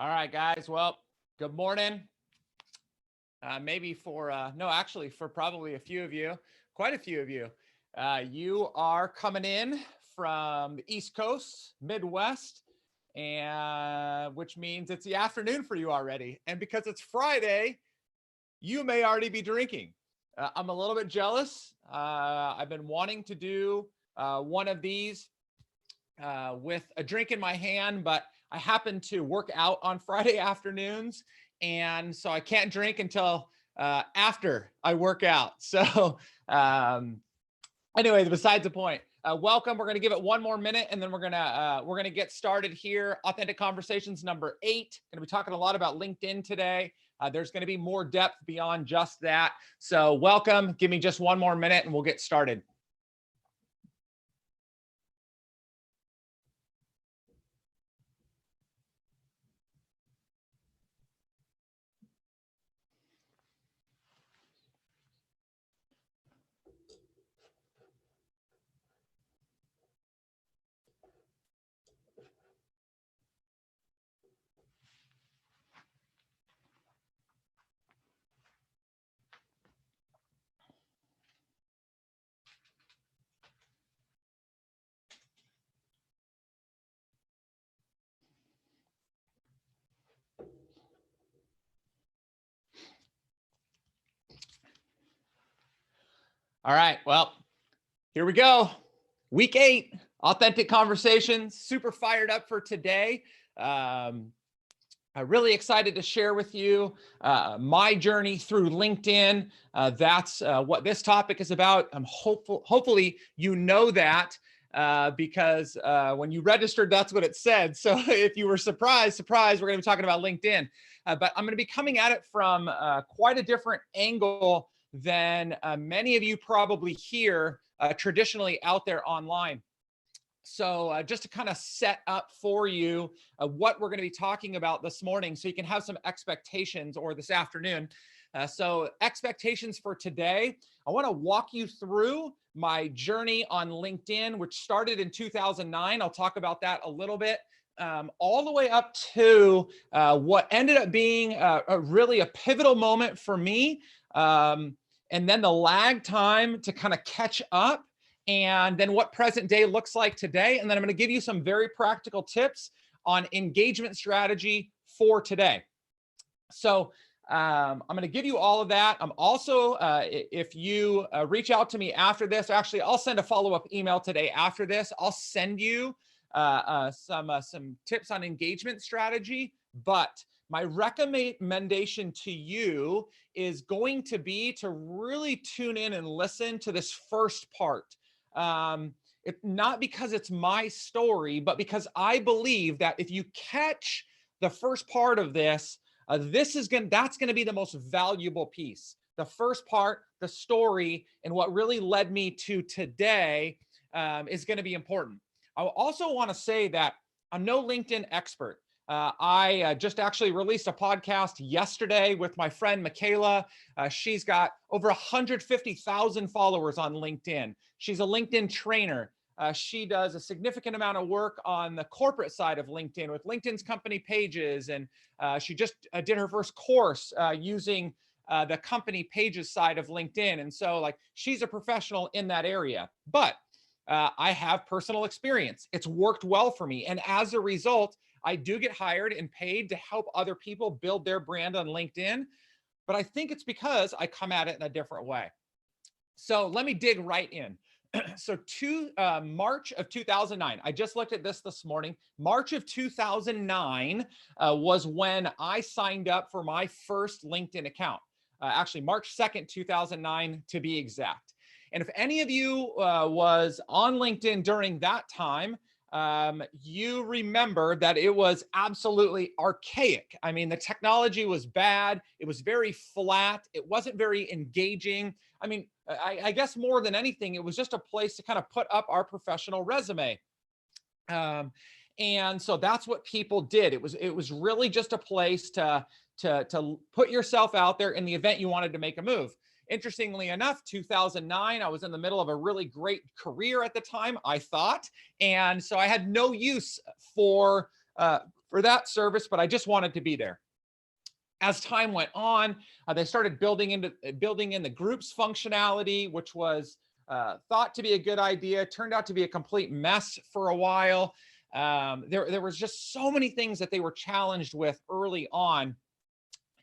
All right, guys. Well, good morning. Maybe for, no, actually for probably a few of you, quite a few of you. You are coming in from the East Coast, Midwest, and which means it's the afternoon for you already. And because it's Friday, you may already be drinking. I'm a little bit jealous. I've been wanting to do one of these with a drink in my hand, but I happen to work out on Friday afternoons. And so I can't drink until after I work out. So anyway, besides the point. Welcome. We're going to give it one more minute, and then we're gonna get started here. Authentic Conversations number 8. Going to be talking a lot about LinkedIn today. There's going to be more depth beyond just that. So welcome. Give me just one more minute, and we'll get started. All right. Well, here we go. Week 8, Authentic Conversations. Super fired up for today. I'm really excited to share with you my journey through LinkedIn. That's what this topic is about. I'm hopefully you know that because when you registered, that's what it said. So if you were surprised, we're going to be talking about LinkedIn. But I'm going to be coming at it from quite a different angle than many of you probably hear traditionally out there online. So just to kind of set up for you what we're going to be talking about this morning so you can have some expectations, or this afternoon. So expectations for today, I want to walk you through my journey on LinkedIn, which started in 2009. I'll talk about that a little bit. All the way up to what ended up being really a pivotal moment for me. And then the lag time to kind of catch up, and then what present day looks like today. And then I'm going to give you some very practical tips on engagement strategy for today. So I'm going to give you all of that. I'm also, if you reach out to me after this, actually, I'll send a follow-up email today after this. I'll send you some tips on engagement strategy, but my recommendation to you is going to be to really tune in and listen to this first part. Not because it's my story, but because I believe that if you catch the first part of this, that's going to be the most valuable piece. The first part, the story, and what really led me to today is going to be important. I also want to say that I'm no LinkedIn expert. I just actually released a podcast yesterday with my friend Michaela. She's got over 150,000 followers on LinkedIn. She's a LinkedIn trainer. She does a significant amount of work on the corporate side of LinkedIn with LinkedIn's company pages. And she just did her first course using the company pages side of LinkedIn. And so she's a professional in that area. But I have personal experience. It's worked well for me. And as a result, I do get hired and paid to help other people build their brand on LinkedIn. But I think it's because I come at it in a different way. So let me dig right in. So March of 2009, I just looked at this morning. March of 2009 was when I signed up for my first LinkedIn account. Actually, March 2nd, 2009 to be exact. And if any of you was on LinkedIn during that time, you remember that it was absolutely archaic. I mean, the technology was bad. It was very flat. It wasn't very engaging. I mean, I guess more than anything, it was just a place to kind of put up our professional resume. And so that's what people did. It was really just a place to put yourself out there in the event you wanted to make a move. Interestingly enough, 2009, I was in the middle of a really great career at the time, I thought. And so I had no use for for that service, but I just wanted to be there. As time went on, they started building in the groups functionality, which was thought to be a good idea, turned out to be a complete mess for a while. There was just so many things that they were challenged with early on.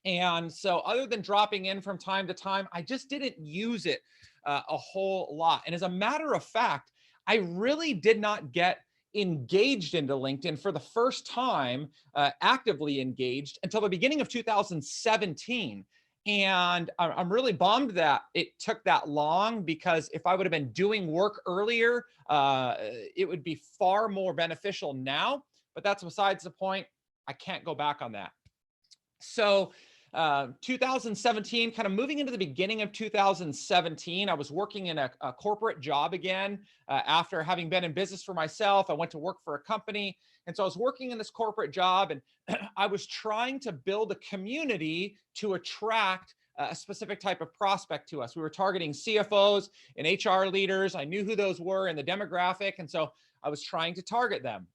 And so other than dropping in from time to time, I just didn't use it a whole lot. And as a matter of fact, I really did not get engaged into LinkedIn for the first time, actively engaged, until the beginning of 2017. And I'm really bummed that it took that long, because if I would have been doing work earlier, it would be far more beneficial now. But that's besides the point. I can't go back on that. So 2017, kind of moving into the beginning of 2017, I was working in a corporate job again. After having been in business for myself, I went to work for a company. And so I was working in this corporate job, and I was trying to build a community to attract a specific type of prospect to us. We were targeting CFOs and HR leaders. I knew who those were in the demographic. And so I was trying to target them.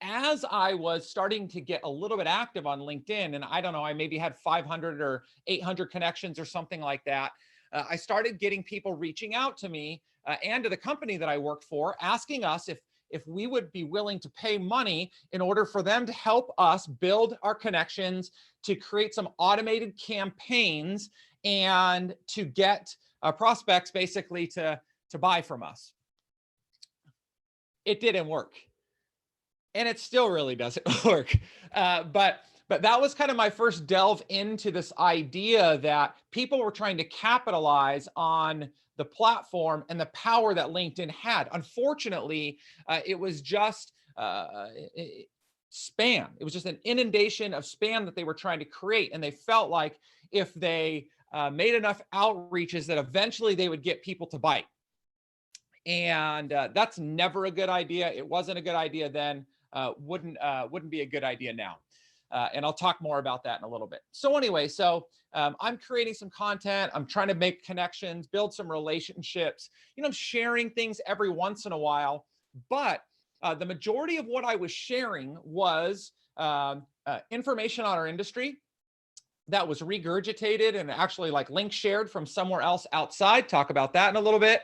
As I was starting to get a little bit active on LinkedIn, and I don't know, I maybe had 500 or 800 connections or something like that, I started getting people reaching out to me and to the company that I worked for, asking us if we would be willing to pay money in order for them to help us build our connections, to create some automated campaigns, and to get prospects basically to buy from us. It didn't work. And it still really doesn't work. But that was kind of my first delve into this idea that people were trying to capitalize on the platform and the power that LinkedIn had. Unfortunately, it was just spam. It was just an inundation of spam that they were trying to create. And they felt like if they made enough outreaches, that eventually they would get people to bite. And that's never a good idea. It wasn't a good idea then. Wouldn't be a good idea now. And I'll talk more about that in a little bit. So anyway, I'm creating some content. I'm trying to make connections, build some relationships. I'm sharing things every once in a while. But the majority of what I was sharing was information on our industry that was regurgitated and actually like link shared from somewhere else outside. Talk about that in a little bit.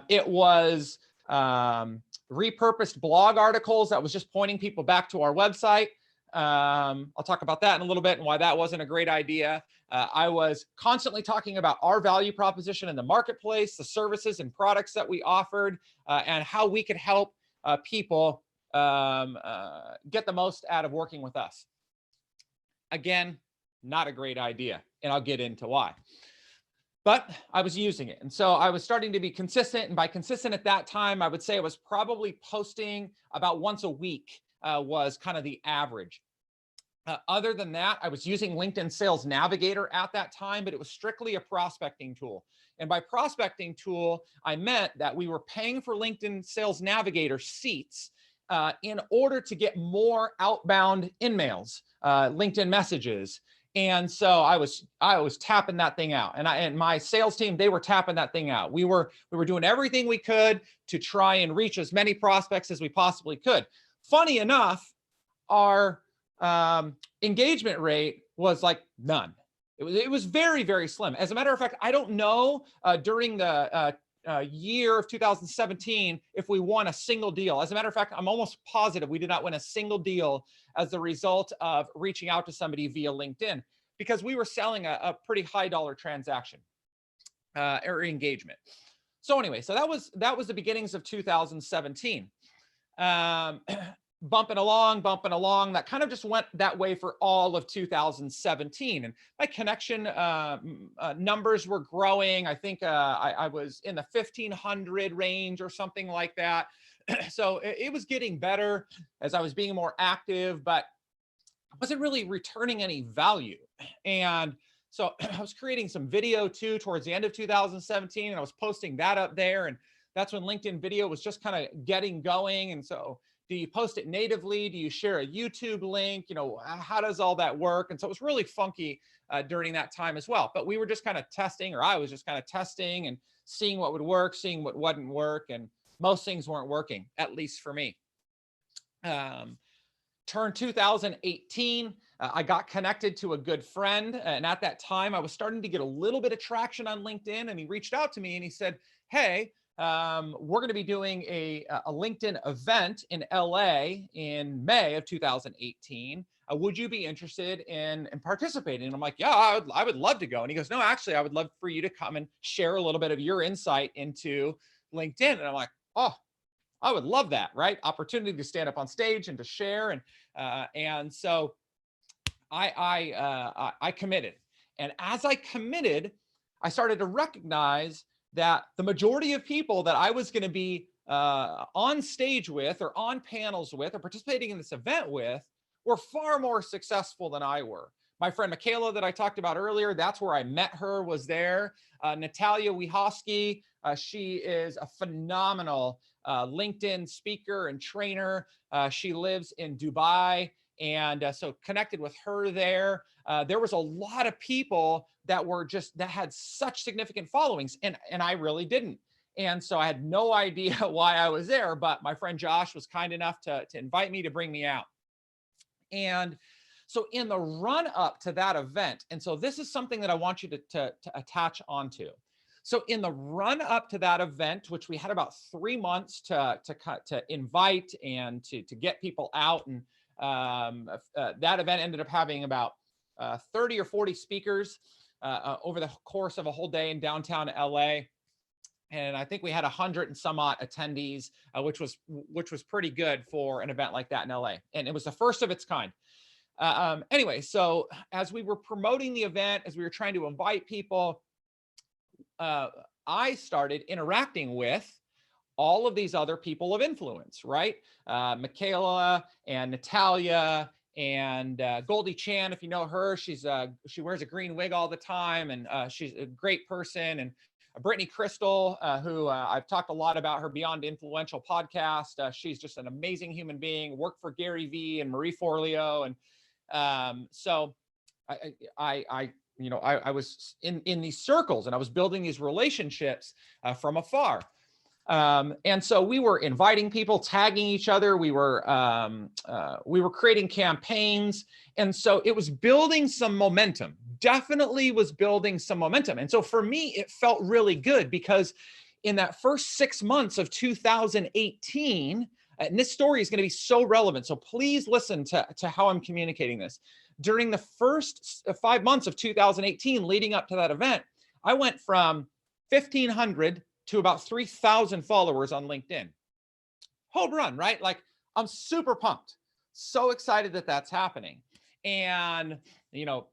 It was repurposed blog articles that was just pointing people back to our website. I'll talk about that in a little bit and why that wasn't a great idea. I was constantly talking about our value proposition in the marketplace, the services and products that we offered, and how we could help people get the most out of working with us. Again, not a great idea, and I'll get into why. But I was using it. And so I was starting to be consistent. And by consistent at that time, I would say I was probably posting about once a week was kind of the average. Other than that, I was using LinkedIn Sales Navigator at that time, but it was strictly a prospecting tool. And by prospecting tool, I meant that we were paying for LinkedIn Sales Navigator seats in order to get more outbound InMails, LinkedIn messages. And so I was tapping that thing out, and my sales team, they were tapping that thing out. We were doing everything we could to try and reach as many prospects as we possibly could. Funny enough, our engagement rate was like none. It was very, very slim. As a matter of fact, I don't know during the year of 2017 if we won a single deal. As a matter of fact, I'm almost positive we did not win a single deal as the result of reaching out to somebody via LinkedIn, because we were selling a pretty high dollar transaction or engagement. So anyway, so that was the beginnings of 2017. Bumping along. That kind of just went that way for all of 2017. And my connection numbers were growing. I think I was in the 1,500 range or something like that. So it was getting better as I was being more active, but I wasn't really returning any value. And so I was creating some video too towards the end of 2017, and I was posting that up there. And that's when LinkedIn video was just kind of getting going. And so, do you post it natively? Do you share a YouTube link? How does all that work? And so it was really funky during that time as well. But we were just kind of testing, or I was just kind of testing and seeing what would work, seeing what wouldn't work. And most things weren't working, at least for me. Turned 2018. I got connected to a good friend. And at that time, I was starting to get a little bit of traction on LinkedIn. And he reached out to me and he said, hey, we're going to be doing a LinkedIn event in LA in May of 2018. Would you be interested in participating? And I'm like, yeah, I would love to go. And he goes, no, actually, I would love for you to come and share a little bit of your insight into LinkedIn. And I'm like, oh, I would love that, right? Opportunity to stand up on stage and to share. And so I committed. And as I committed, I started to recognize that the majority of people that I was going to be on stage with or on panels with or participating in this event with were far more successful than I were. My friend Michaela that I talked about earlier, that's where I met her, was there. Natalia Wihoski, she is a phenomenal LinkedIn speaker and trainer. She lives in Dubai. And so connected with her there. There was a lot of people that had such significant followings, and I really didn't. And so I had no idea why I was there, but my friend Josh was kind enough to invite me, to bring me out. And so in the run up to that event, and so this is something that I want you to attach onto. So in the run up to that event, which we had about 3 months to invite and to get people out, and that event ended up having about 30 or 40 speakers over the course of a whole day in downtown LA. And I think we had 100 and some odd attendees, which was pretty good for an event like that in LA. And it was the first of its kind. Anyway, so as we were promoting the event, as we were trying to invite people, I started interacting with all of these other people of influence, right? Michaela and Natalia and Goldie Chan, if you know her, she wears a green wig all the time, and she's a great person. And Brittany Crystal, who I've talked a lot about her Beyond Influential podcast. She's just an amazing human being, worked for Gary Vee and Marie Forleo. And so I was in these circles, and I was building these relationships from afar. And so we were inviting people, tagging each other. We were creating campaigns. And so it was building some momentum, definitely was building some momentum. And so for me, it felt really good, because in that first 6 months of 2018, and this story is going to be so relevant, so please listen to how I'm communicating this. During the first 5 months of 2018, leading up to that event, I went from 1,500 to about 3,000 followers on LinkedIn. Home run, right? Like, I'm super pumped. So excited that that's happening. And,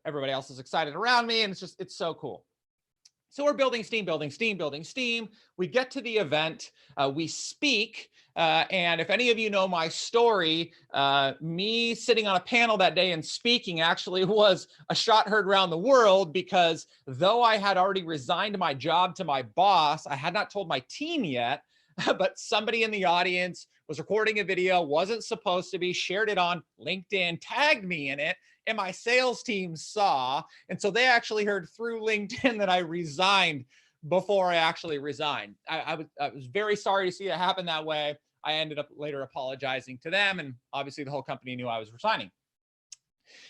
everybody else is excited around me, and it's so cool. So we're building steam. We get to the event, we speak. And if any of you know my story, me sitting on a panel that day and speaking actually was a shot heard around the world, because though I had already resigned my job to my boss, I had not told my team yet, but somebody in the audience was recording a video, wasn't supposed to be, shared it on LinkedIn, tagged me in it, and my sales team saw. And so they actually heard through LinkedIn that I resigned before I actually resigned. I was very sorry to see it happen that way. I ended up later apologizing to them, and obviously the whole company knew I was resigning.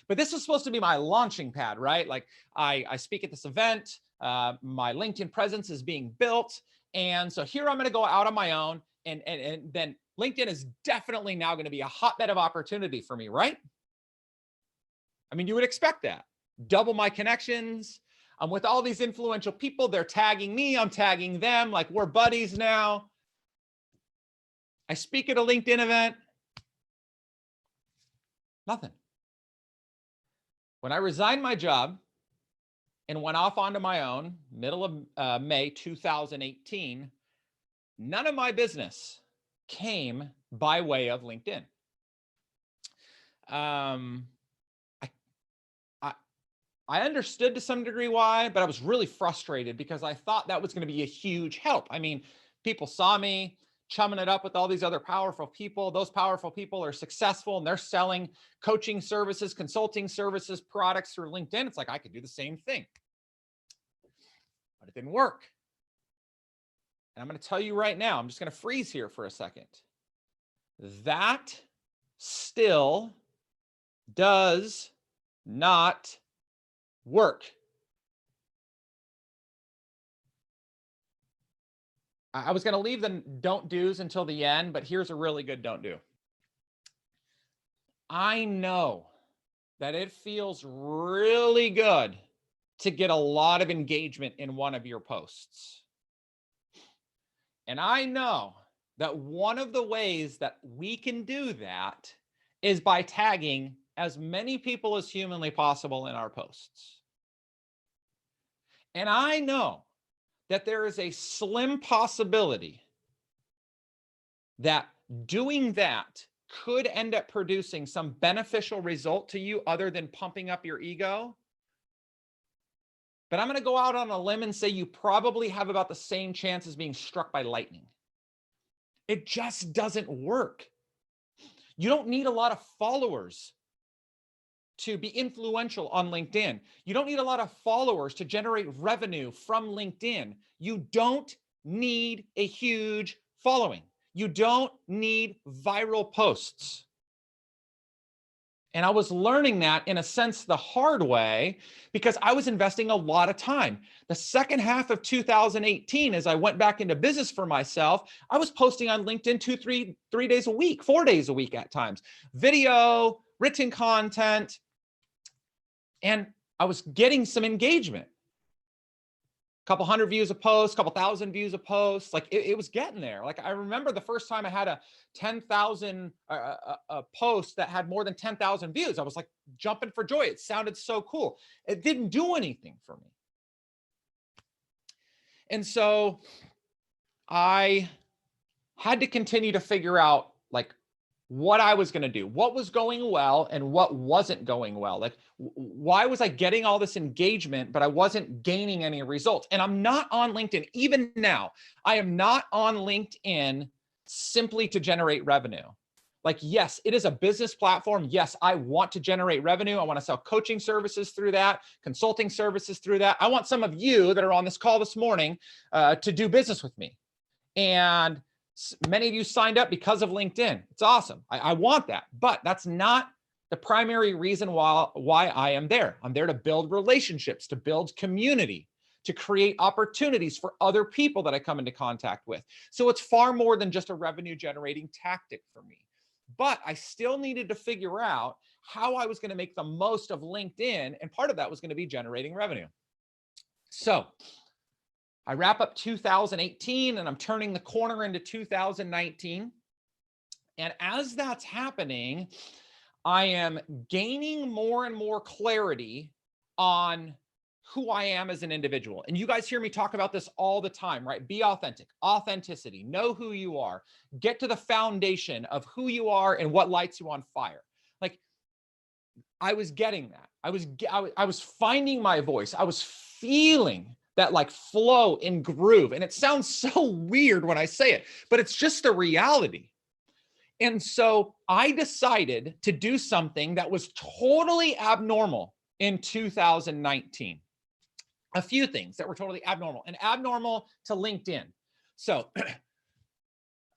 But this was supposed to be my launching pad, right? Like, I speak at this event, my LinkedIn presence is being built. And so here I'm going to go out on my own, and then LinkedIn is definitely now going to be a hotbed of opportunity for me, right? I mean, you would expect that. Double my connections. I'm with all these influential people. They're tagging me. I'm tagging them. Like, we're buddies now. I speak at a LinkedIn event. Nothing. When I resigned my job and went off onto my own, middle of May 2018, none of my business came by way of LinkedIn. I understood to some degree why, but I was really frustrated, because I thought that was going to be a huge help. I mean, people saw me chumming it up with all these other powerful people. Those powerful people are successful, and they're selling coaching services, consulting services, products through LinkedIn. It's like, I could do the same thing, but it didn't work. And I'm going to tell you right now, I'm just going to freeze here for a second. That still does not work. I was going to leave the don't do's until the end, but here's a really good don't do. I know that it feels really good to get a lot of engagement in one of your posts. And I know that one of the ways that we can do that is by tagging as many people as humanly possible in our posts. And I know that there is a slim possibility that doing that could end up producing some beneficial result to you other than pumping up your ego. But I'm going to go out on a limb and say you probably have about the same chance as being struck by lightning. It just doesn't work. You don't need a lot of followers to be influential on LinkedIn. You don't need a lot of followers to generate revenue from LinkedIn. You don't need a huge following. You don't need viral posts. And I was learning that in a sense the hard way because I was investing a lot of time. The second half of 2018, as I went back into business for myself, I was posting on LinkedIn 3 days a week, 4 days a week at times, video, written content, and I was getting some engagement. A couple hundred views a post, couple thousand views a post. Like it was getting there. Like I remember the first time I had a 10,000 a post that had more than 10,000 views. I was like jumping for joy. It sounded so cool. It didn't do anything for me. And so I had to continue to figure out like what I was going to do, what was going well and what wasn't going well. Like, why was I getting all this engagement, but I wasn't gaining any results? And I'm not on LinkedIn. Even now, I am not on LinkedIn simply to generate revenue. Like, yes, it is a business platform. Yes, I want to generate revenue. I want to sell coaching services through that, consulting services through that. I want some of you that are on this call this morning to do business with me. And many of you signed up because of LinkedIn. It's awesome. I want that, but that's not the primary reason why I am there. I'm there to build relationships, to build community, to create opportunities for other people that I come into contact with. So it's far more than just a revenue generating tactic for me. But I still needed to figure out how I was going to make the most of LinkedIn. And part of that was going to be generating revenue. So I wrap up 2018 and I'm turning the corner into 2019. And as that's happening, I am gaining more and more clarity on who I am as an individual. And you guys hear me talk about this all the time, right? Be authentic, authenticity, know who you are, get to the foundation of who you are and what lights you on fire. Like I was getting that. I was finding my voice. I was feeling that like flow and groove. And it sounds so weird when I say it, but it's just the reality. And so I decided to do something that was totally abnormal in 2019. A few things that were totally abnormal and abnormal to LinkedIn. So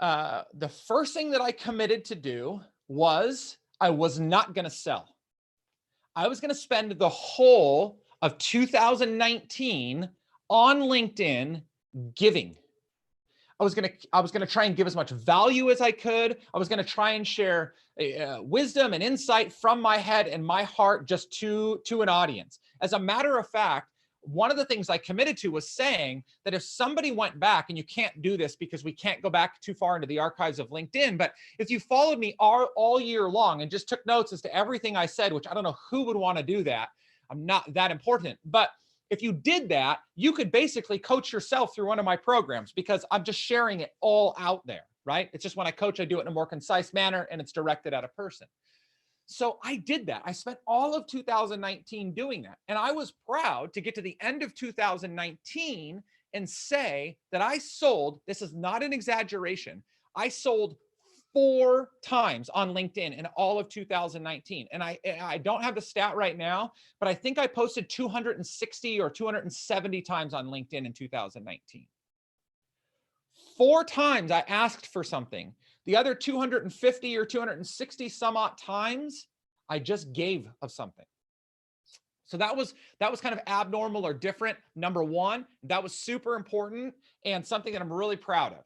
the first thing that I committed to do was I was not going to sell. I was going to spend the whole of 2019 on LinkedIn giving. I was going to try and give as much value as I could. I was going to try and share wisdom and insight from my head and my heart just to an audience. As a matter of fact, one of the things I committed to was saying that if somebody went back, and you can't do this because we can't go back too far into the archives of LinkedIn, but if you followed me all year long and just took notes as to everything I said, which I don't know who would want to do that. I'm not that important, but if you did that, you could basically coach yourself through one of my programs because I'm just sharing it all out there, right? It's just when I coach, I do it in a more concise manner and it's directed at a person. So I did that. I spent all of 2019 doing that. And I was proud to get to the end of 2019 and say that I sold, this is not an exaggeration, I sold 4 times on LinkedIn in all of 2019. And I don't have the stat right now, but I think I posted 260 or 270 times on LinkedIn in 2019. 4 times I asked for something. The other 250 or 260 some odd times, I just gave of something. So that was kind of abnormal or different. Number one, that was super important and something that I'm really proud of.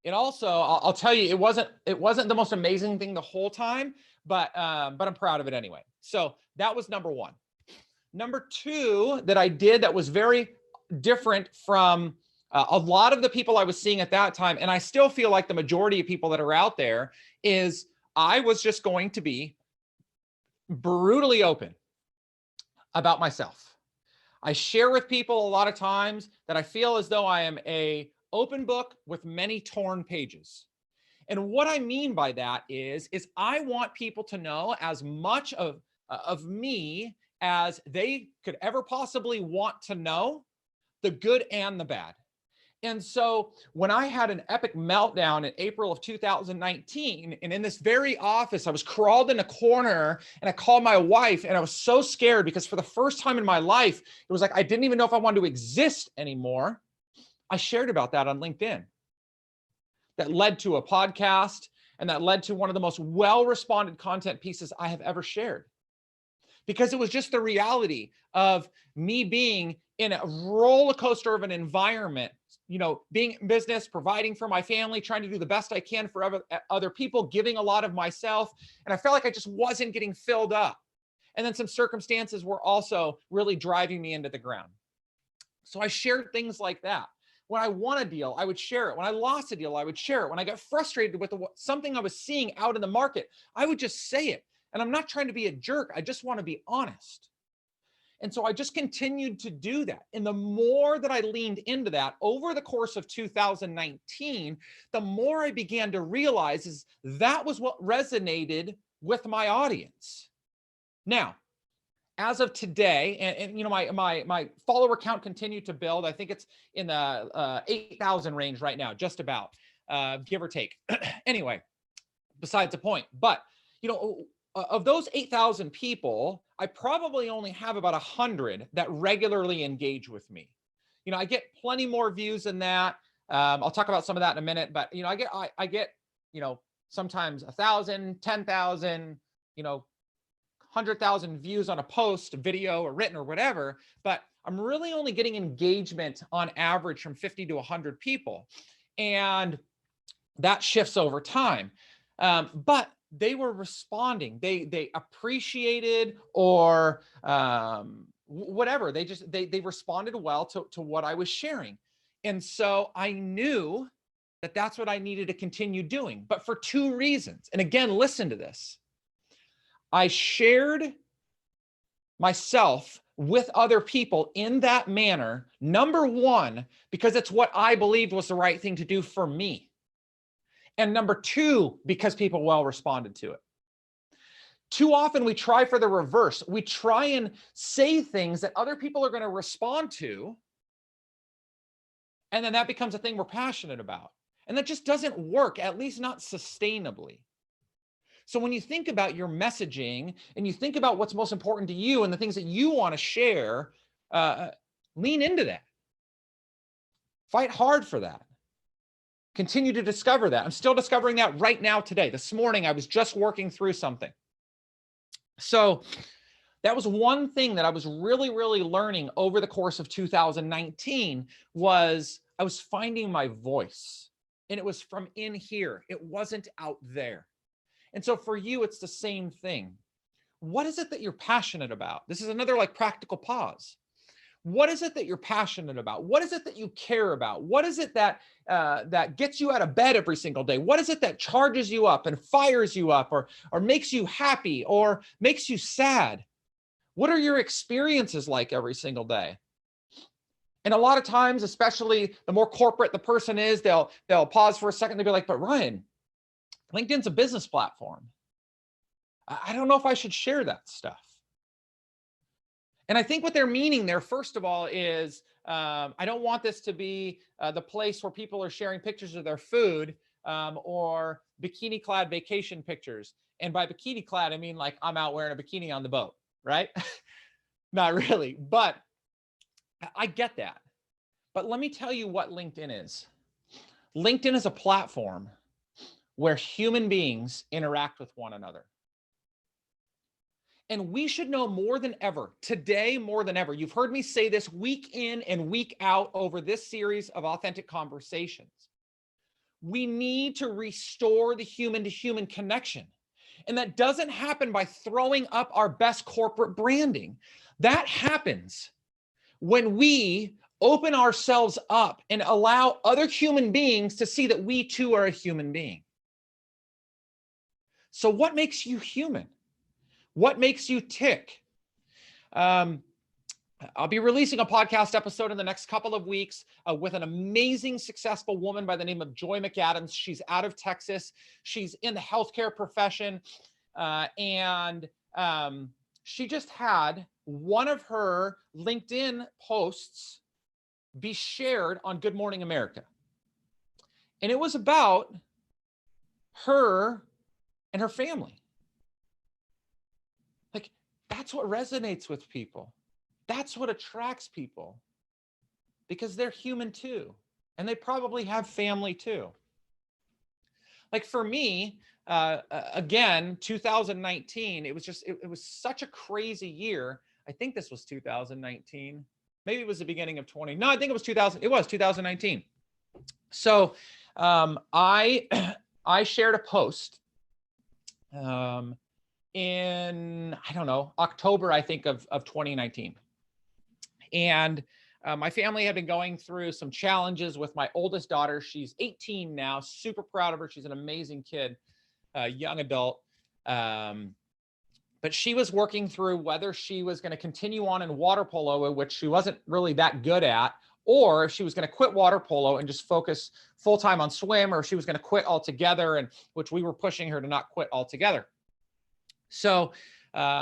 It also, I'll tell you, it wasn't the most amazing thing the whole time, but I'm proud of it anyway. So that was number one. Number two that I did that was very different from a lot of the people I was seeing at that time, and I still feel like the majority of people that are out there, is I was just going to be brutally open about myself. I share with people a lot of times that I feel as though I am a open book with many torn pages. And what I mean by that is I want people to know as much of me as they could ever possibly want to know, the good and the bad. And so when I had an epic meltdown in April of 2019, and in this very office, I was crawled in a corner and I called my wife, and I was so scared because for the first time in my life, it was like I didn't even know if I wanted to exist anymore. I shared about that on LinkedIn. That led to a podcast, and that led to one of the most well-responded content pieces I have ever shared. Because it was just the reality of me being in a roller coaster of an environment, being in business, providing for my family, trying to do the best I can for other people, giving a lot of myself. And I felt like I just wasn't getting filled up. And then some circumstances were also really driving me into the ground. So I shared things like that. When I won a deal, I would share it. When I lost a deal, I would share it. When I got frustrated with something I was seeing out in the market, I would just say it. And I'm not trying to be a jerk. I just want to be honest. And so I just continued to do that. And the more that I leaned into that over the course of 2019, the more I began to realize is that was what resonated with my audience. Now, as of today, and my follower count continued to build. I think it's in the 8,000 range right now, just about, give or take. Anyway, besides the point. But, of those 8,000 people, I probably only have about 100 that regularly engage with me. I get plenty more views than that. I'll talk about some of that in a minute, but I get sometimes 1,000, 10,000, 100,000 views on a post, a video, or written, or whatever. But I'm really only getting engagement on average from 50 to 100 people, and that shifts over time. But they were responding. They appreciated or whatever. They responded well to what I was sharing. And so I knew that that's what I needed to continue doing, but for two reasons. And again, listen to this. I shared myself with other people in that manner, number one, because it's what I believed was the right thing to do for me. And number two, because people well responded to it. Too often we try for the reverse. We try and say things that other people are going to respond to, and then that becomes a thing we're passionate about. And that just doesn't work, at least not sustainably. So when you think about your messaging and you think about what's most important to you and the things that you want to share, lean into that. Fight hard for that. Continue to discover that. I'm still discovering that right now today. This morning, I was just working through something. So that was one thing that I was really, really learning over the course of 2019 was I was finding my voice, and it was from in here. It wasn't out there. And so for you, it's the same thing. What is it that you're passionate about? This is another practical pause. What is it that you're passionate about? What is it that you care about? What is it that that gets you out of bed every single day? What is it that charges you up and fires you up, or makes you happy, or makes you sad? What are your experiences like every single day? And a lot of times, especially the more corporate the person is, they'll pause for a second. They'll be like, "But Ryan, LinkedIn's a business platform. I don't know if I should share that stuff." And I think what they're meaning there, first of all, is I don't want this to be the place where people are sharing pictures of their food or bikini-clad vacation pictures. And by bikini-clad, I mean like I'm out wearing a bikini on the boat, right? Not really, but I get that. But let me tell you what LinkedIn is. LinkedIn is a platform where human beings interact with one another. And we should know more than ever, today more than ever. You've heard me say this week in and week out over this series of authentic conversations. We need to restore the human to human connection. And that doesn't happen by throwing up our best corporate branding. That happens when we open ourselves up and allow other human beings to see that we too are a human being. So what makes you human? What makes you tick? I'll be releasing a podcast episode in the next couple of weeks with an amazing, successful woman by the name of Joy McAdams. She's out of Texas. She's in the healthcare profession. And she just had one of her LinkedIn posts be shared on Good Morning America. And it was about her and her family. Like, that's what resonates with people. That's what attracts people, because they're human too. And they probably have family too. Like for me, again, 2019, it was such a crazy year. I think this was 2019. Maybe it was the beginning of 20. No, I think it was 2019. So I shared a post in, I don't know, October, I think of 2019. And my family had been going through some challenges with my oldest daughter. She's 18 now, super proud of her. She's an amazing kid, young adult. But she was working through whether she was going to continue on in water polo, which she wasn't really that good at, or if she was going to quit water polo and just focus full-time on swim, or if she was going to quit altogether, and which we were pushing her to not quit altogether. So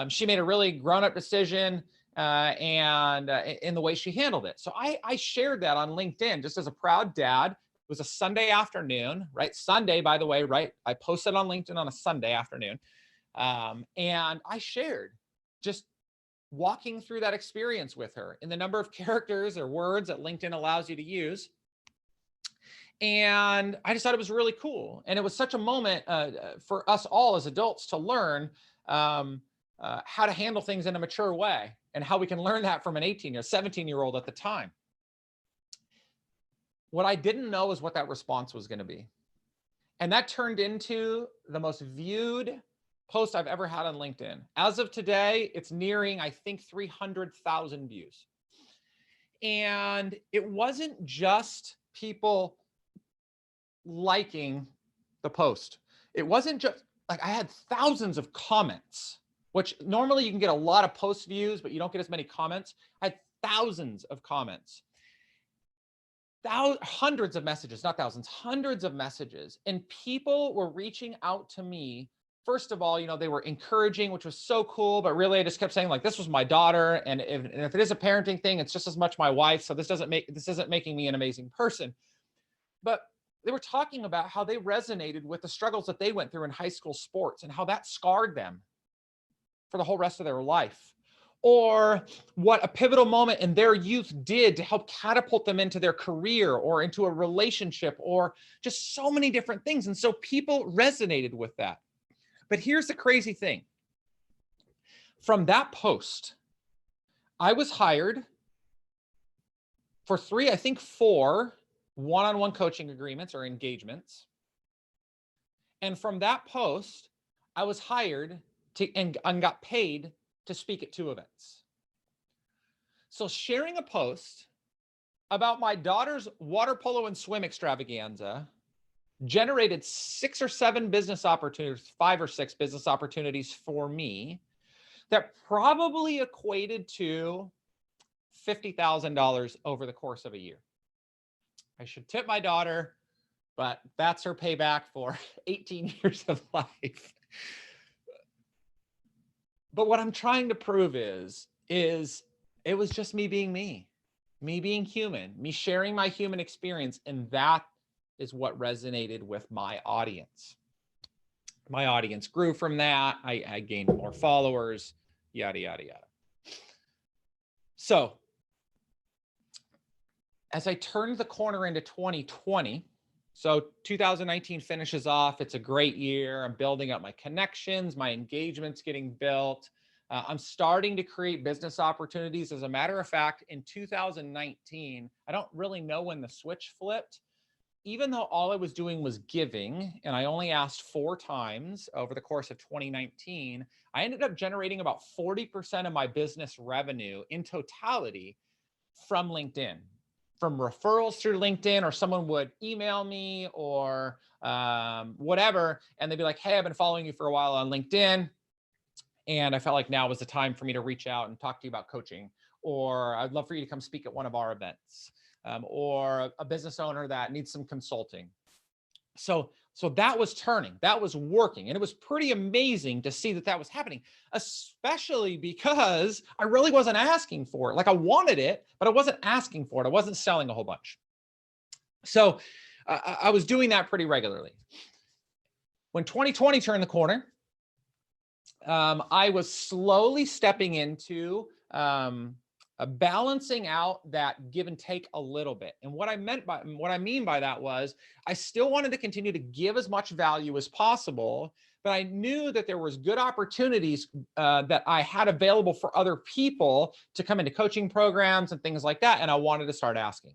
she made a really grown-up decision and in the way she handled it. So I shared that on LinkedIn just as a proud dad. It was a Sunday afternoon, right? Sunday, by the way, right? I posted on LinkedIn on a Sunday afternoon. And I shared just walking through that experience with her in the number of characters or words that LinkedIn allows you to use. And I just thought it was really cool. And it was such a moment for us all as adults to learn how to handle things in a mature way, and how we can learn that from an 18 or 17-year-old at the time. What I didn't know is what that response was going to be. And that turned into the most viewed post I've ever had on LinkedIn. As of today, it's nearing, I think, 300,000 views. And it wasn't just people liking the post. It wasn't just like, I had thousands of comments, which normally you can get a lot of post views, but you don't get as many comments. I had thousands of comments, hundreds of messages, not thousands, hundreds of messages. And people were reaching out to me. First of all, they were encouraging, which was so cool, but really I just kept saying, like, this was my daughter. And if it is a parenting thing, it's just as much my wife. So this isn't making me an amazing person. But they were talking about how they resonated with the struggles that they went through in high school sports and how that scarred them for the whole rest of their life, or what a pivotal moment in their youth did to help catapult them into their career or into a relationship, or just so many different things. And so people resonated with that. But here's the crazy thing. From that post, I was hired for 4 one-on-one coaching agreements or engagements. And from that post, I was hired and got paid to speak at 2 events. So sharing a post about my daughter's water polo and swim extravaganza generated 6 or 7 business opportunities, 5 or 6 business opportunities for me that probably equated to $50,000 over the course of a year. I should tip my daughter, but that's her payback for 18 years of life. But what I'm trying to prove is it was just me being me being human, me sharing my human experience. And that is what resonated with my audience. My audience grew from that. I gained more followers, yada, yada, yada. So as I turned the corner into 2020, so 2019 finishes off. It's a great year. I'm building up my connections, my engagements getting built. I'm starting to create business opportunities. As a matter of fact, in 2019, I don't really know when the switch flipped. Even though all I was doing was giving, and I only asked 4 times over the course of 2019, I ended up generating about 40% of my business revenue in totality from LinkedIn, from referrals through LinkedIn, or someone would email me or whatever, and they'd be like, hey, I've been following you for a while on LinkedIn, and I felt like now was the time for me to reach out and talk to you about coaching, or I'd love for you to come speak at one of our events. Or a business owner that needs some consulting. So that was turning, that was working. And it was pretty amazing to see that that was happening, especially because I really wasn't asking for it. Like I wanted it, but I wasn't asking for it. I wasn't selling a whole bunch. So I was doing that pretty regularly. When 2020 turned the corner, I was slowly stepping into balancing out that give and take a little bit. And what I mean by that was I still wanted to continue to give as much value as possible, but I knew that there was good opportunities that I had available for other people to come into coaching programs and things like that. And I wanted to start asking.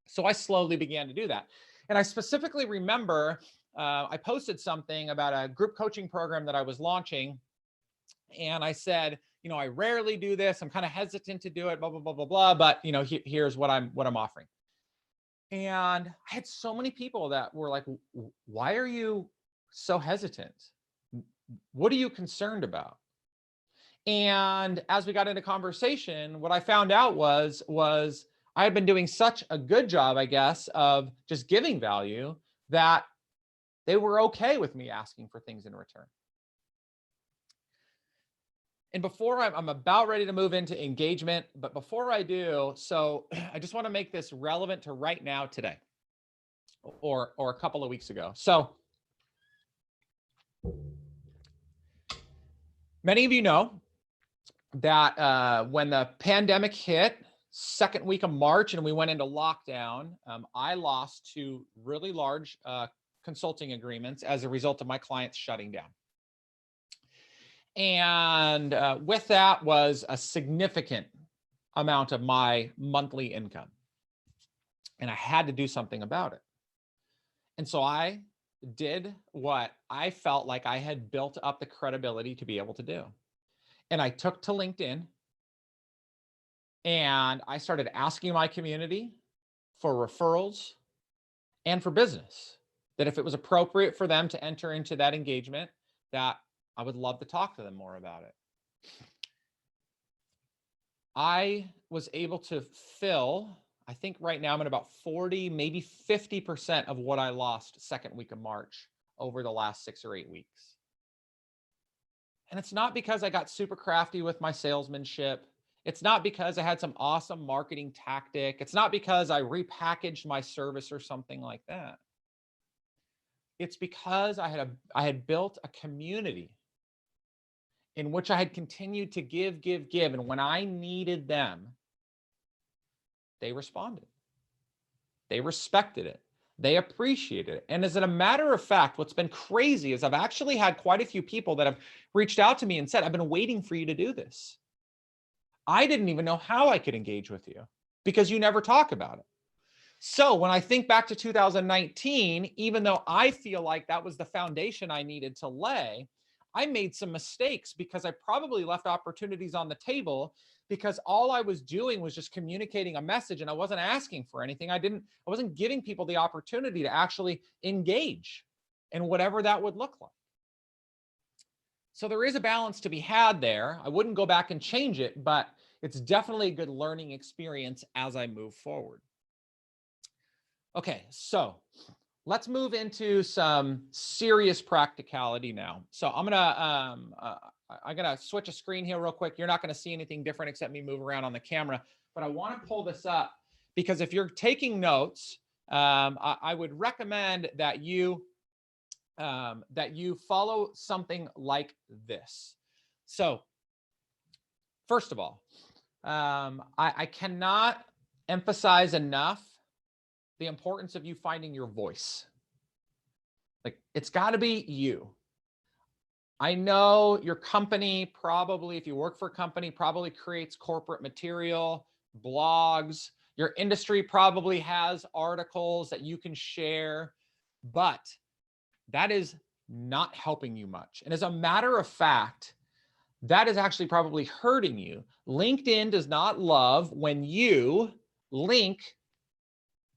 So I slowly began to do that. And I specifically remember I posted something about a group coaching program that I was launching. And I said, you know, I rarely do this. I'm kind of hesitant to do it, blah, blah, blah, blah, blah. But, you know, here's what I'm offering. And I had so many people that were like, why are you so hesitant? What are you concerned about? And as we got into conversation, what I found out was I had been doing such a good job, I guess, of just giving value that they were okay with me asking for things in return. And before I'm about ready to move into engagement, but before I do, so I just want to make this relevant to right now today or a couple of weeks ago. So many of you know that when the pandemic hit, second week of March, and we went into lockdown, I lost 2 really large consulting agreements as a result of my clients shutting down. And with that was a significant amount of my monthly income. And I had to do something about it. And so I did what I felt like I had built up the credibility to be able to do. And I took to LinkedIn and I started asking my community for referrals and for business, that if it was appropriate for them to enter into that engagement, that I would love to talk to them more about it. I was able to fill, I think right now I'm at about 40, maybe 50% of what I lost second week of March over the last 6 or 8 weeks. And it's not because I got super crafty with my salesmanship. It's not because I had some awesome marketing tactic. It's not because I repackaged my service or something like that. It's because I had built a community in which I had continued to give. And when I needed them, they responded. They respected it. They appreciated it. And as a matter of fact, what's been crazy is I've actually had quite a few people that have reached out to me and said, I've been waiting for you to do this. I didn't even know how I could engage with you because you never talk about it. So when I think back to 2019, even though I feel like that was the foundation I needed to lay, I made some mistakes because I probably left opportunities on the table because all I was doing was just communicating a message and I wasn't asking for anything. I wasn't giving people the opportunity to actually engage in whatever that would look like. So there is a balance to be had there. I wouldn't go back and change it, but it's definitely a good learning experience as I move forward. Okay, so let's move into some serious practicality now. So I'm gonna switch a screen here real quick. You're not gonna see anything different except me move around on the camera, but I wanna pull this up because if you're taking notes, I would recommend that you follow something like this. So first of all, I cannot emphasize enough the importance of you finding your voice. Like it's got to be you. I know your company probably, if you work for a company, probably creates corporate material, blogs. Your industry probably has articles that you can share, but that is not helping you much. And as a matter of fact, that is actually probably hurting you. LinkedIn does not love when you link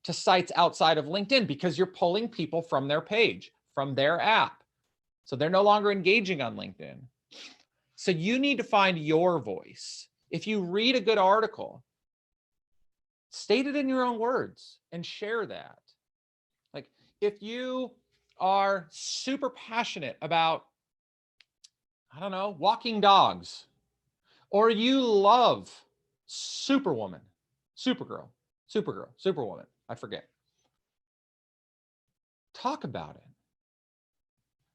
to sites outside of LinkedIn because you're pulling people from their page, from their app. So they're no longer engaging on LinkedIn. So you need to find your voice. If you read a good article, state it in your own words and share that. Like if you are super passionate about, I don't know, walking dogs, or you love Superwoman, Supergirl, Superwoman, I forget. Talk about it.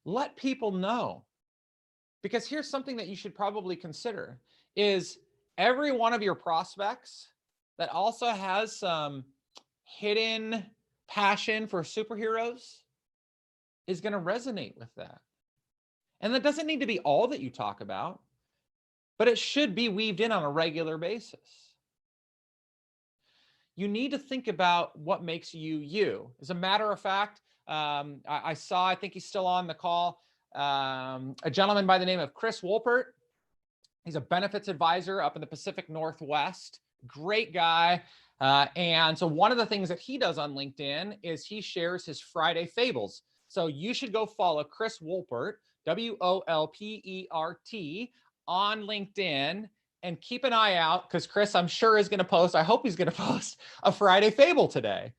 Let people know. Because here's something that you should probably consider is every one of your prospects that also has some hidden passion for superheroes is going to resonate with that. And that doesn't need to be all that you talk about, but it should be weaved in on a regular basis. You need to think about what makes you you. As a matter of fact, I saw, I think he's still on the call, a gentleman by the name of Chris Wolpert. He's a benefits advisor up in the Pacific Northwest. Great guy. And so one of the things that he does on LinkedIn is he shares his Friday fables. So you should go follow Chris Wolpert, Wolpert, on LinkedIn, and keep an eye out because Chris, I'm sure, is going to post, I hope he's going to post a Friday fable today.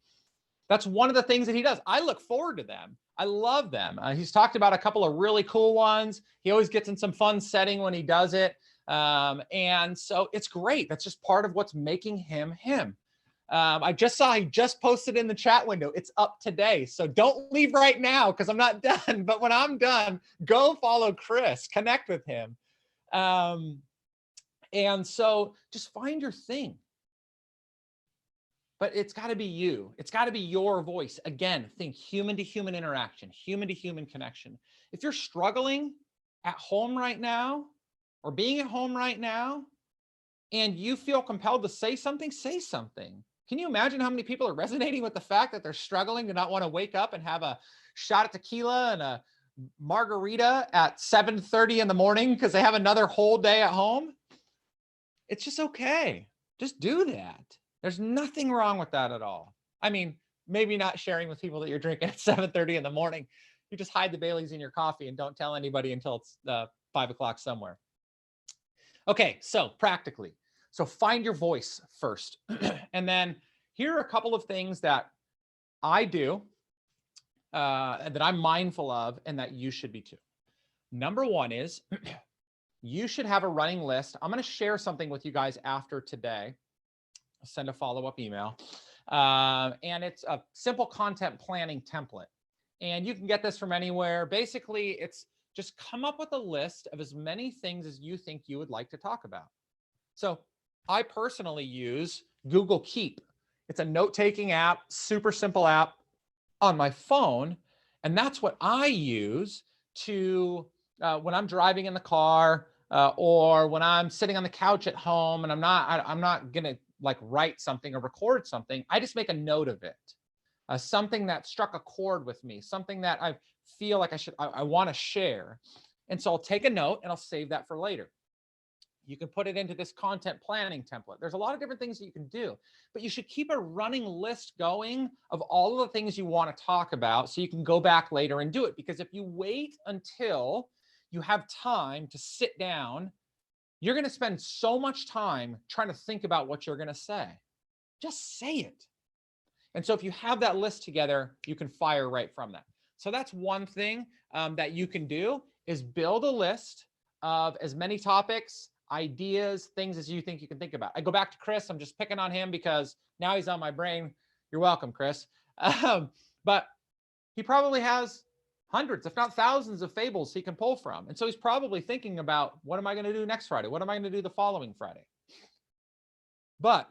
That's one of the things that he does. I look forward to them. I love them. He's talked about a couple of really cool ones. He always gets in some fun setting when he does it. And so it's great. That's just part of what's making him him. I just saw he just posted in the chat window. It's up today. So don't leave right now because I'm not done. But when I'm done, go follow Chris, connect with him. And so just find your thing. But it's got to be you. It's got to be your voice. Again, think human to human interaction, human to human connection. If you're struggling at home right now or being at home right now and you feel compelled to say something, say something. Can you imagine how many people are resonating with the fact that they're struggling to not want to wake up and have a shot of tequila and a margarita at 7:30 in the morning because they have another whole day at home? It's just okay. Just do that. There's nothing wrong with that at all. I mean, maybe not sharing with people that you're drinking at 7:30 in the morning. You just hide the Baileys in your coffee and don't tell anybody until it's 5 o'clock somewhere. Okay, so practically. So find your voice first. And then here are a couple of things that I do that I'm mindful of and that you should be too. Number one is you should have a running list. I'm going to share something with you guys after today. I'll send a follow-up email. And it's a simple content planning template. And you can get this from anywhere. Basically, it's just come up with a list of as many things as you think you would like to talk about. So I personally use Google Keep. It's a note-taking app, super simple app on my phone. And that's what I use to, when I'm driving in the car or when I'm sitting on the couch at home and I'm not going to like write something or record something. I just make a note of it. Something that struck a chord with me, something that I feel like I want to share. And so I'll take a note and I'll save that for later. You can put it into this content planning template. There's a lot of different things that you can do, but you should keep a running list going of all of the things you want to talk about so you can go back later and do it. Because if you wait until you have time to sit down, you're going to spend so much time trying to think about what you're going to say. Just say it. And so if you have that list together, you can fire right from that. So that's one thing that you can do is build a list of as many topics, ideas, things as you think you can think about. I go back to Chris. I'm just picking on him because now he's on my brain. You're welcome, Chris. But he probably has hundreds, if not thousands of fables he can pull from. And so he's probably thinking about, what am I going to do next Friday? What am I going to do the following Friday? But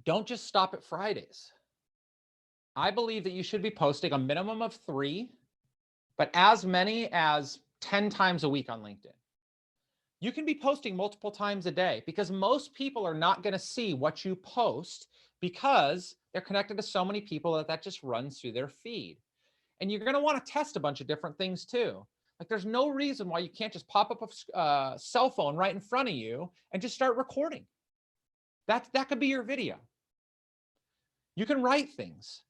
don't just stop at Fridays. I believe that you should be posting a minimum of 3, but as many as 10 times a week on LinkedIn. You can be posting multiple times a day because most people are not going to see what you post because they're connected to so many people that just runs through their feed. And you're going to want to test a bunch of different things too. Like there's no reason why you can't just pop up a cell phone right in front of you and just start recording. That could be your video. You can write things.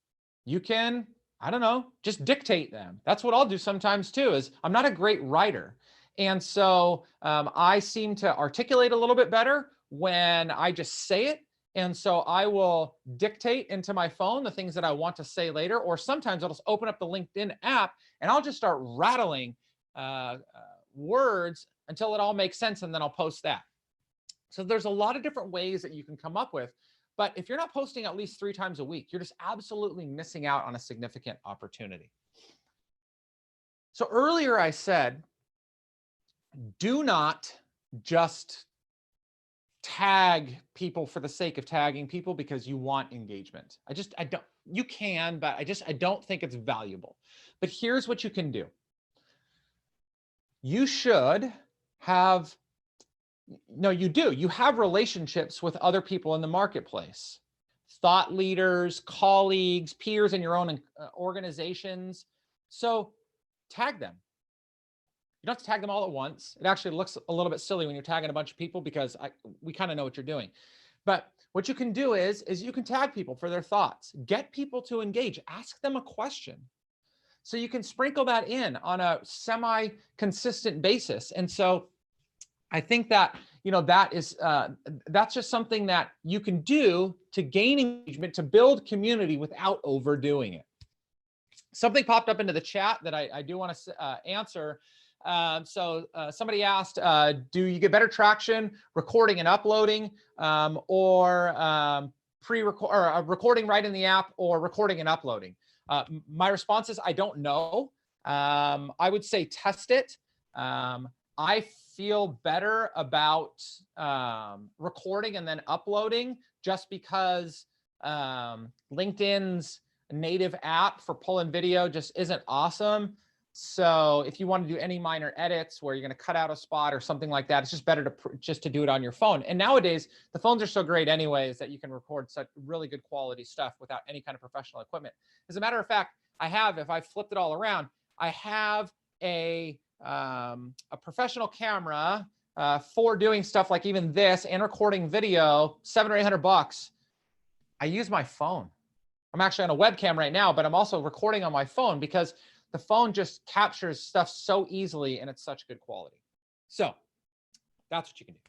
You can, I don't know, just dictate them. That's what I'll do sometimes too, is I'm not a great writer. And so I seem to articulate a little bit better when I just say it. And so I will dictate into my phone the things that I want to say later, or sometimes I'll just open up the LinkedIn app and I'll just start rattling words until it all makes sense, and then I'll post that. So there's a lot of different ways that you can come up with. But if you're not posting at least 3 times a week, you're just absolutely missing out on a significant opportunity. So earlier I said, do not just tag people for the sake of tagging people because you want engagement. I don't, you can, but I don't think it's valuable. But here's what you can do. You should have, no, you do. You have relationships with other people in the marketplace, thought leaders, colleagues, peers in your own organizations. So tag them. You don't have to tag them all at once. It actually looks a little bit silly when you're tagging a bunch of people because we kind of know what you're doing. But what you can do is you can tag people for their thoughts. Get people to engage. Ask them a question. So you can sprinkle that in on a semi-consistent basis. And so I think that, that's just something that you can do to gain engagement, to build community without overdoing it. Something popped up into the chat that I do want to answer. So somebody asked, do you get better traction recording and uploading, or recording right in the app, or recording and uploading? My response is I don't know. I would say test it. I feel better about recording and then uploading just because LinkedIn's native app for pulling video just isn't awesome. So if you want to do any minor edits where you're going to cut out a spot or something like that, it's just better to do it on your phone. And nowadays, the phones are so great anyways that you can record such really good quality stuff without any kind of professional equipment. As a matter of fact, if I flipped it all around, I have a professional camera for doing stuff like even this and recording video, $700 or $800. I use my phone. I'm actually on a webcam right now, but I'm also recording on my phone because the phone just captures stuff so easily and it's such good quality. So that's what you can do.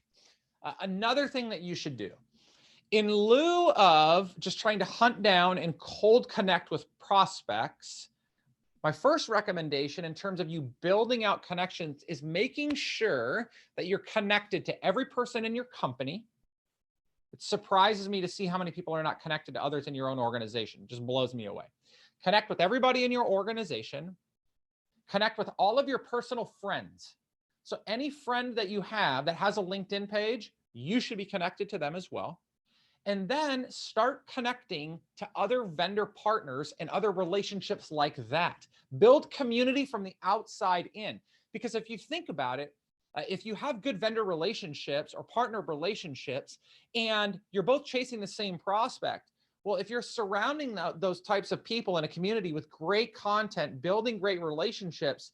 Another thing that you should do, in lieu of just trying to hunt down and cold connect with prospects, my first recommendation in terms of you building out connections is making sure that you're connected to every person in your company. It surprises me to see how many people are not connected to others in your own organization. It just blows me away. Connect with everybody in your organization. Connect with all of your personal friends. So any friend that you have that has a LinkedIn page, you should be connected to them as well. And then start connecting to other vendor partners and other relationships like that. Build community from the outside in. Because if you think about it, if you have good vendor relationships or partner relationships, and you're both chasing the same prospect, well, if you're surrounding those types of people in a community with great content, building great relationships,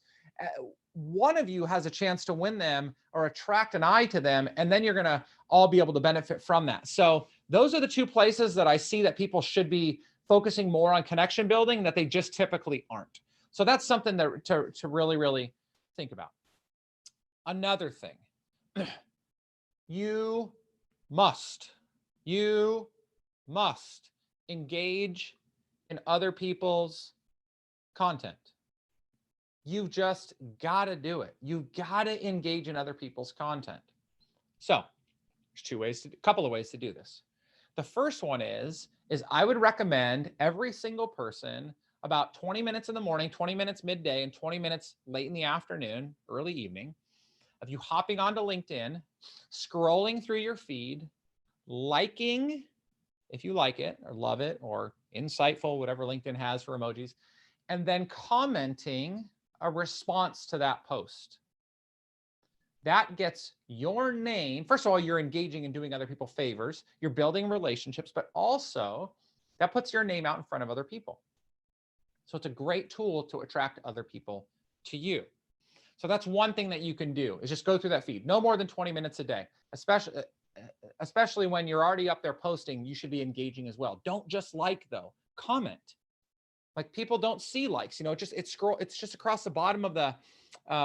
one of you has a chance to win them or attract an eye to them, and then you're going to all be able to benefit from that. So those are the two places that I see that people should be focusing more on connection building that they just typically aren't. So that's something that to really, really think about. Another thing, you must engage in other people's content. You've just got to do it. You've got to engage in other people's content. So there's a couple of ways to do this. The first one is I would recommend every single person about 20 minutes in the morning, 20 minutes midday, and 20 minutes late in the afternoon, early evening, of you hopping onto LinkedIn, scrolling through your feed, liking, if you like it or love it or insightful, whatever LinkedIn has for emojis, and then commenting a response to that post. That gets your name. First of all, you're engaging and doing other people favors. You're building relationships, but also that puts your name out in front of other people. So it's a great tool to attract other people to you. So that's one thing that you can do, is just go through that feed. No more than 20 minutes a day, especially when you're already up there posting. You should be engaging as well. Don't just like, though. Comment. Like, people don't see likes. It's just across the bottom of the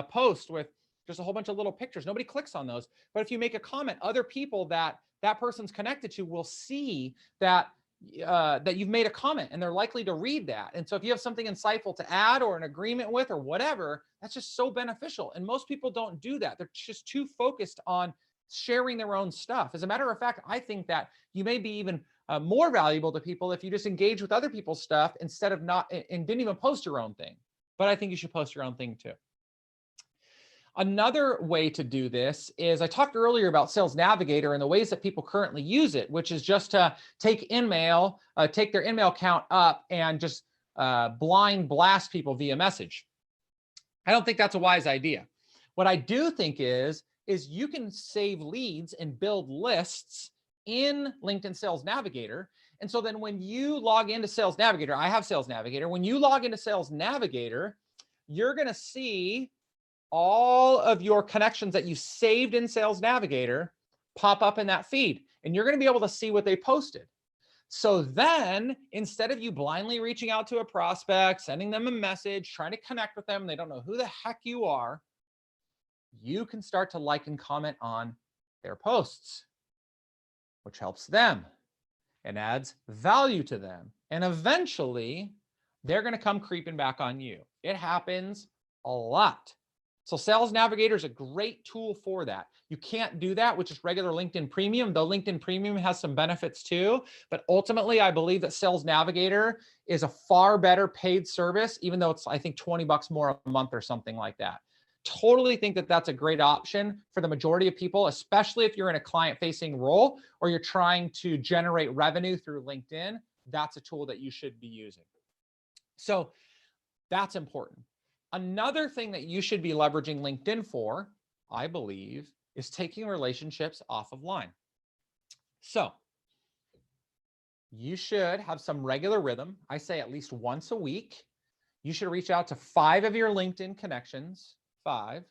post with just a whole bunch of little pictures. Nobody clicks on those. But if you make a comment, other people that person's connected to will see that you've made a comment, and they're likely to read that. And so if you have something insightful to add or an agreement with or whatever, that's just so beneficial. And most people don't do that. They're just too focused on sharing their own stuff. As a matter of fact, I think that you may be even more valuable to people if you just engage with other people's stuff instead of not, and didn't even post your own thing. But I think you should post your own thing too. Another way to do this is, I talked earlier about Sales Navigator and the ways that people currently use it, which is just to take their InMail count up and just blind blast people via message. I don't think that's a wise idea. What I do think is you can save leads and build lists in LinkedIn Sales Navigator. And so then when you log into Sales Navigator, I have Sales Navigator. When you log into Sales Navigator, you're going to see all of your connections that you saved in Sales Navigator pop up in that feed, and you're going to be able to see what they posted. So then, instead of you blindly reaching out to a prospect, sending them a message, trying to connect with them, they don't know who the heck you are, you can start to like and comment on their posts, which helps them and adds value to them. And eventually, they're going to come creeping back on you. It happens a lot. So Sales Navigator is a great tool for that. You can't do that with just regular LinkedIn Premium, though LinkedIn Premium has some benefits too. But ultimately, I believe that Sales Navigator is a far better paid service, even though it's, I think, $20 more a month or something like that. Totally think that that's a great option for the majority of people, especially if you're in a client-facing role or you're trying to generate revenue through LinkedIn. That's a tool that you should be using. So that's important. Another thing that you should be leveraging LinkedIn for, I believe, is taking relationships offline. So you should have some regular rhythm. I say at least once a week. You should reach out to 5 of your LinkedIn connections, 5,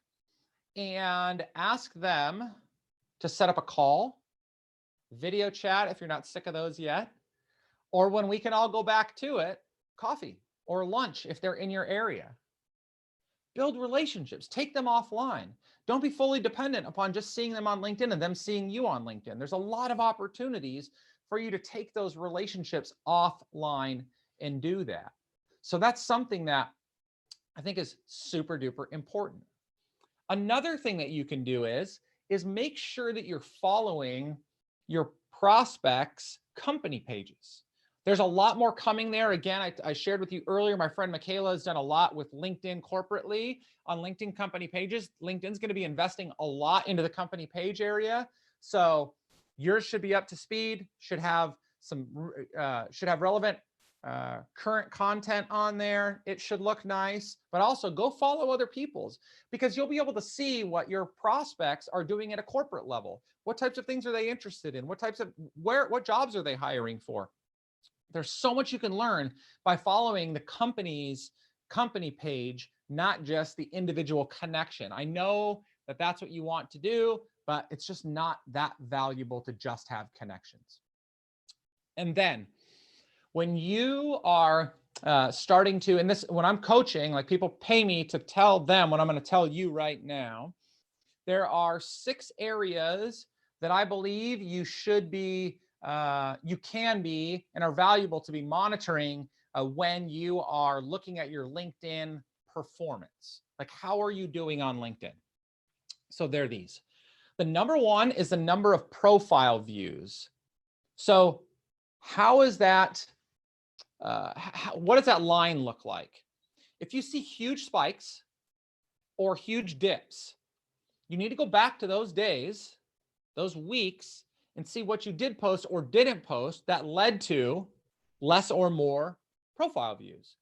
and ask them to set up a call, video chat if you're not sick of those yet, or when we can all go back to it, coffee or lunch if they're in your area. Build relationships, take them offline. Don't be fully dependent upon just seeing them on LinkedIn and them seeing you on LinkedIn. There's a lot of opportunities for you to take those relationships offline and do that. So that's something that I think is super duper important. Another thing that you can do is make sure that you're following your prospects' company pages. There's a lot more coming there. Again, I shared with you earlier, my friend Michaela has done a lot with LinkedIn corporately on LinkedIn company pages. LinkedIn's going to be investing a lot into the company page area. So yours should be up to speed, should have relevant current content on there. It should look nice, but also go follow other people's, because you'll be able to see what your prospects are doing at a corporate level. What types of things are they interested in? What jobs are they hiring for? There's so much you can learn by following the company's company page, not just the individual connection. I know that that's what you want to do, but it's just not that valuable to just have connections. And then when you are starting to, and this, when I'm coaching, like, people pay me to tell them what I'm going to tell you right now. There are 6 areas that I believe you should be, you can be, and are valuable to be monitoring when you are looking at your LinkedIn performance. Like, how are you doing on LinkedIn? So they're these. The number 1 is the number of profile views. So how is that? What does that line look like? If you see huge spikes or huge dips, you need to go back to those days, those weeks, and see what you did post or didn't post that led to less or more profile views.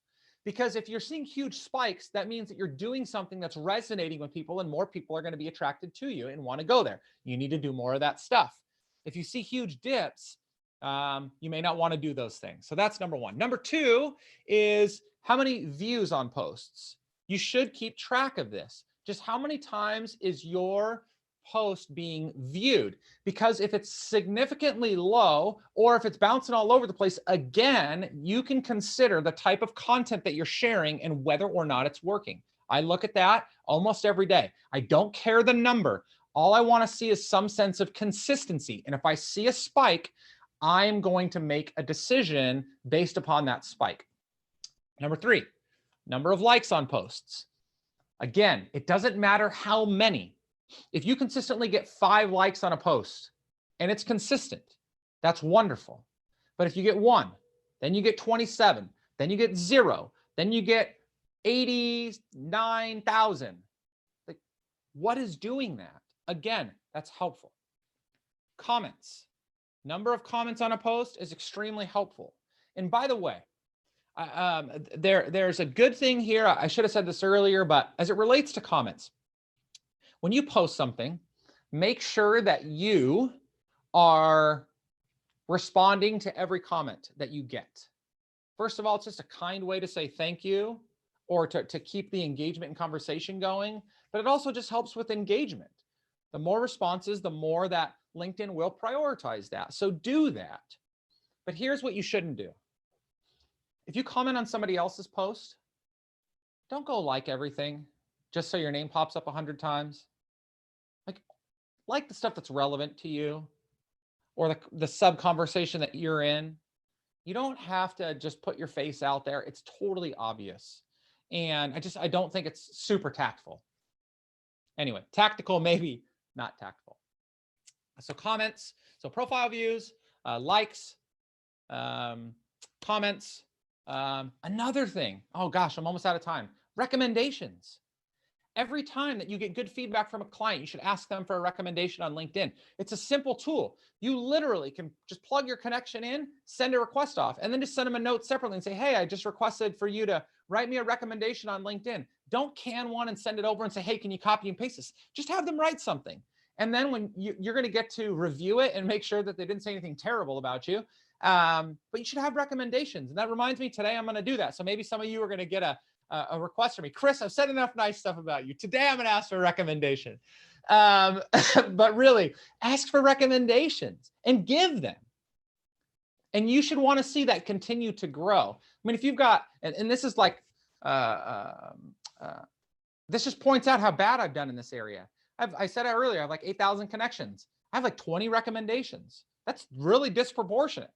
Because if you're seeing huge spikes, that means that you're doing something that's resonating with people, and more people are going to be attracted to you and want to go there. You need to do more of that stuff. If you see huge dips, you may not want to do those things. So that's number one. Number two is how many views on posts. You should keep track of this. Just how many times is your post being viewed? Because if it's significantly low, or if it's bouncing all over the place, again, you can consider the type of content that you're sharing and whether or not it's working. I look at that almost every day. I don't care the number. All I want to see is some sense of consistency. And if I see a spike, I'm going to make a decision based upon that spike. Number three, number of likes on posts. Again, it doesn't matter how many. If you consistently get 5 likes on a post and it's consistent, that's wonderful. But if you get 1, then you get 27, then you get 0, then you get 89,000. Like, what is doing that? Again, that's helpful. Comments. Number of comments on a post is extremely helpful. And by the way, there's a good thing here. I should have said this earlier, but as it relates to comments, when you post something, make sure that you are responding to every comment that you get. First of all, it's just a kind way to say thank you, or to keep the engagement and conversation going, but it also just helps with engagement. The more responses, the more that LinkedIn will prioritize that. So do that. But here's what you shouldn't do. If you comment on somebody else's post, don't go like everything just so your name pops up 100 times. Like the stuff that's relevant to you, or the sub conversation that you're in. You don't have to just put your face out there. It's totally obvious. And I don't think it's super tactful. Anyway, tactical, maybe not tactful. So comments, so profile views, likes, comments. Another thing, oh gosh, I'm almost out of time. Recommendations. Every time that you get good feedback from a client, you should ask them for a recommendation on LinkedIn. It's a simple tool. You literally can just plug your connection in, send a request off, and then just send them a note separately and say, hey, I just requested for you to write me a recommendation on LinkedIn. Don't can one and send it over and say, hey, can you copy and paste this? Just have them write something. And then when you're going to get to review it and make sure that they didn't say anything terrible about you. But you should have recommendations. And that reminds me, today I'm going to do that. So maybe some of you are going to get a request from me. Chris, I've said enough nice stuff about you. Today, I'm going to ask for a recommendation. But really, ask for recommendations and give them. And you should want to see that continue to grow. I mean, if you've got, and this is like, this just points out how bad I've done in this area. I said it earlier, I have like 8,000 connections. I have like 20 recommendations. That's really disproportionate.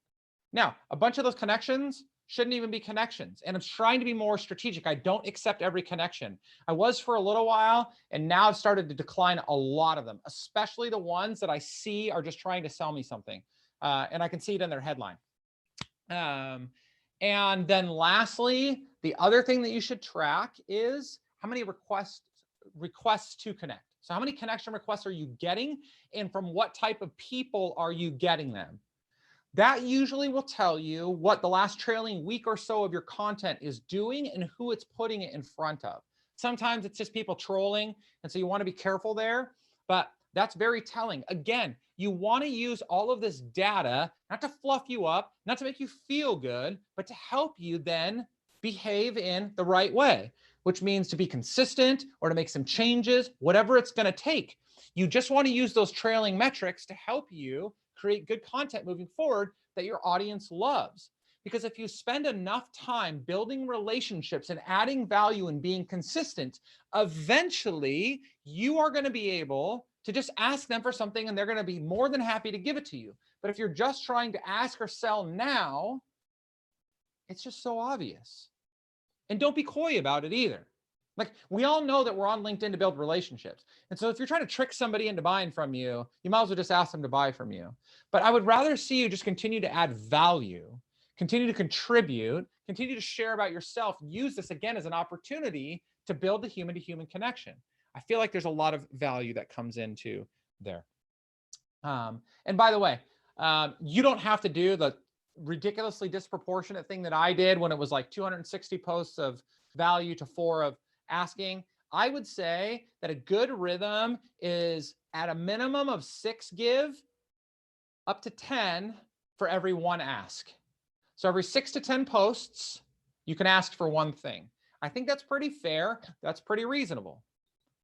Now, a bunch of those connections shouldn't even be connections. And I'm trying to be more strategic. I don't accept every connection. I was for a little while, and now I've started to decline a lot of them, especially the ones that I see are just trying to sell me something. And I can see it in their headline. And then lastly, the other thing that you should track is how many requests to connect. So how many connection requests are you getting? And from what type of people are you getting them? That usually will tell you what the last trailing week or so of your content is doing and who it's putting it in front of. Sometimes it's just people trolling, and so you want to be careful there, but that's very telling. Again, you want to use all of this data, not to fluff you up, not to make you feel good, but to help you then behave in the right way, which means to be consistent or to make some changes, whatever it's going to take. You just want to use those trailing metrics to help you create good content moving forward that your audience loves. Because if you spend enough time building relationships and adding value and being consistent, eventually you are going to be able to just ask them for something and they're going to be more than happy to give it to you. But if you're just trying to ask or sell now, it's just so obvious. And don't be coy about it either. Like, we all know that we're on LinkedIn to build relationships. And so if you're trying to trick somebody into buying from you, you might as well just ask them to buy from you. But I would rather see you just continue to add value, continue to contribute, continue to share about yourself. Use this again as an opportunity to build the human-to-human connection. I feel like there's a lot of value that comes into there. And by the way, you don't have to do the ridiculously disproportionate thing that I did when it was like 260 posts of value to 4 of asking. I would say that a good rhythm is at a minimum of 6 give, up to 10 for every 1 ask. So every 6 to 10 posts, you can ask for 1 thing. I think that's pretty fair. That's pretty reasonable.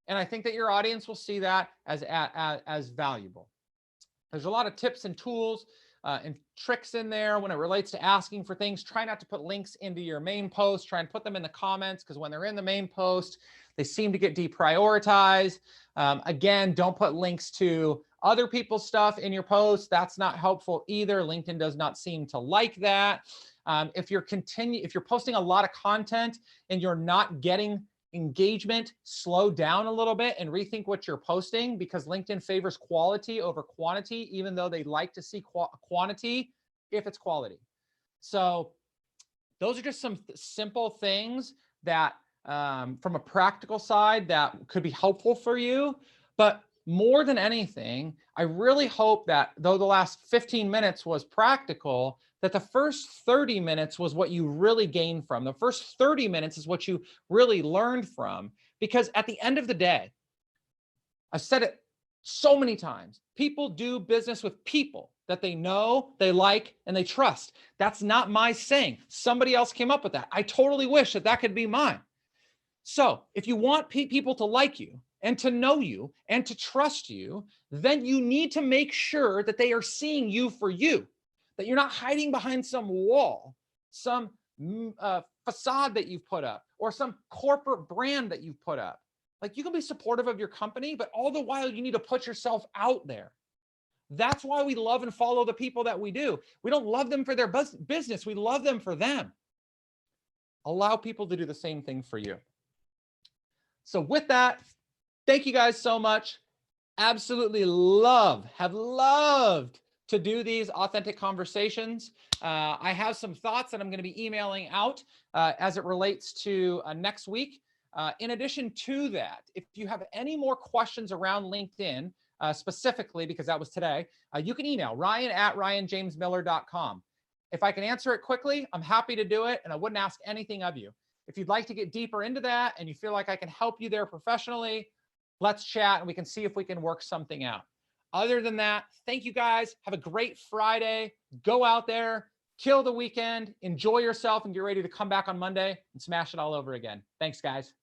And I think that your audience will see that as valuable. There's a lot of tips and tools and tricks in there when it relates to asking for things. Try not to put links into your main post. Try and put them in the comments, because when they're in the main post, they seem to get deprioritized. Again, don't put links to other people's stuff in your post. That's not helpful either. LinkedIn does not seem to like that. If you're posting a lot of content and you're not getting engagement, slow down a little bit and rethink what you're posting, because LinkedIn favors quality over quantity, even though they like to see quantity if it's quality. So those are just some simple things that from a practical side that could be helpful for you. But more than anything, I really hope that though the last 15 minutes was practical, that the first 30 minutes was what you really gained from. The first 30 minutes is what you really learned from. Because at the end of the day, I've said it so many times, people do business with people that they know, they like, and they trust. That's not my saying. Somebody else came up with that. I totally wish that that could be mine. So if you want people to like you and to know you and to trust you, then you need to make sure that they are seeing you for you, that you're not hiding behind some wall, some facade that you've put up, or some corporate brand that you've put up. Like, you can be supportive of your company, but all the while you need to put yourself out there. That's why we love and follow the people that we do. We don't love them for their business. We love them for them. Allow people to do the same thing for you. So with that, thank you guys so much. Absolutely have loved to do these authentic conversations. I have some thoughts that I'm going to be emailing out as it relates to next week. In addition to that, if you have any more questions around LinkedIn, specifically, because that was today, you can email ryan@ryanjamesmiller.com. If I can answer it quickly, I'm happy to do it, and I wouldn't ask anything of you. If you'd like to get deeper into that and you feel like I can help you there professionally, let's chat and we can see if we can work something out. Other than that, thank you guys. Have a great Friday. Go out there, kill the weekend, enjoy yourself, and get ready to come back on Monday and smash it all over again. Thanks, guys.